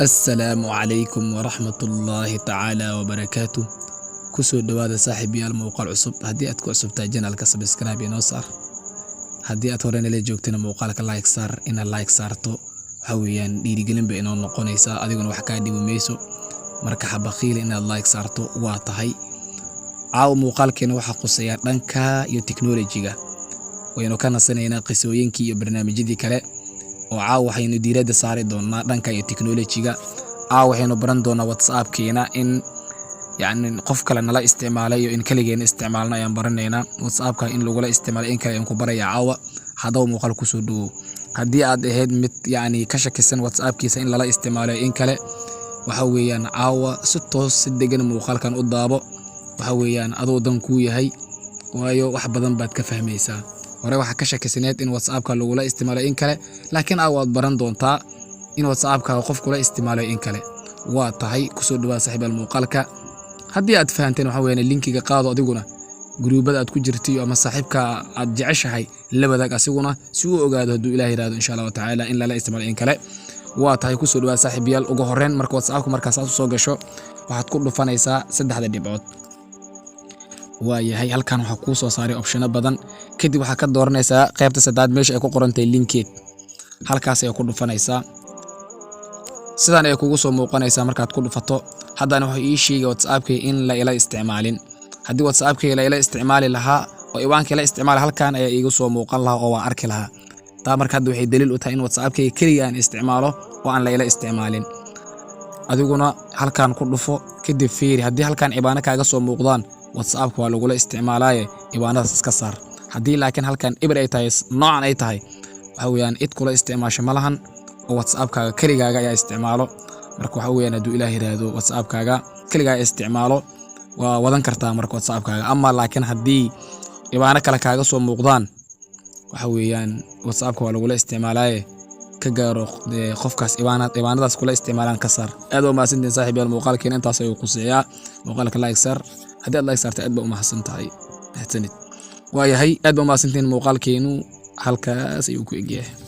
السلام عليكم ورحمة الله تعالى وبركاته. كسو دواد صاحبي الموقع عصب هدي أتكو عصب تاجنا لك سبسكرايب ينوصر هدي أتورين اللي جوجتنا موقعك لايك صار إن اللايك صارتو حويان ديري قلن بإنو نقونيسا أديقون وحكا ديبو ميسو مركا بخيل إن اللايك صارتو واتهي عاو موقعكينا وحقو سيار دانكا يو تكنولوجيغا وينو كان سنينا قسوينكي يو برنامجي دي كالي وعاو waxaynu diirada saari doonaa dhanka iyo technology-ga waxaynu baran doonaa WhatsApp-keena in qof kale nala isticmaalayo in kaligeena isticmaalna ayaan baranaynaa WhatsApp-ka in lagu la isticmaalo in kale ku baraya hadaw muuqaal ku soo dhaw hadii aad ahayd mid ka shakisan WhatsApp-kiisa in lala isticmaalo in kale waxa weeyaan si toos si degan muuqaalkan u daabo waxa weeyaan adoo dan ku yahay waayo wax badan baad ka fahmaysaa hore waxa ka shakisaneed in WhatsApp-ka lagu la isticmaalo in kale laakiin aad baran doontaa in WhatsApp-ka qof kula isticmaalo in kale waa tahay ku soo dhawaad saaxiib muuqaalka hadii aad fahanteen waxa weeyaan linkiga qaado adiguna groupada aad ku jirtay ama saaxiibka aad jeceshahay la wadaag asiguna si uu ogaado haduu Ilaahay raado insha Allah ta'ala in la isticmaalo in kale waa tahay ku soo dhawaad saaxiibayaal ugu horeen marka WhatsApp-ka markaas aad soo gasho waxaad ku dhufanaysaa saddexda dhibcood waayahay halkan waxa ku soo saaray option badan kadib waxa ka dooranaysaa qaybta saddexaad meesha ay ku qorantay linkeed halkaas ay ku dhufanaysaa sidaan ay kugu soo muuqanaysaa markaad ku dhufato haddana waxa ii sheegay WhatsApp-ka in la ila isticmaalin hadii WhatsApp-ka la ila isticmaali lahaa oo iwaanka la isticmaal halkan ay igu soo muuqan lahaa oo waan arki lahaa taa marka hadda waxay daliil u tahay in WhatsApp-ka kaliya aan isticmaalo oo aan la ila isticmaalin adiguna halkan ku dhufo kadib fiiri hadii halkan ibaana kaaga soo muuqdaan WhatsApp-ka waa lagu la isticmaalaaye ibaanadaas iska saar hadii laakiin halkan ibr ay tahay noocan ay tahay waxa weeyaan id kula isticmaasho malahan oo WhatsApp-kaaga kaligaaga ayaa isticmaalo marka waxa weeyaan haduu Ilaahay raado WhatsApp-kaaga kaligaaga isticmaalo waa wadan kartaa marka WhatsApp-kaaga ama laakiin hadii ibaana kale kaaga soo muuqdaan waxa weeyaan WhatsApp-ka waa lagu la isticmaalaaye ka gaaro qofkaas ibaanadaas kula isticmaalaan ka saar aad oo maasintiin saaxiibayaal muuqaalkeen intaas ayuu quseeyaa muuqaalka like sar hadii aad like sartay aad ba u mahadsantahay mahadsanid waayahay aad ba maasintiin muuqaalkeenu halkaas ayuu ku egyahay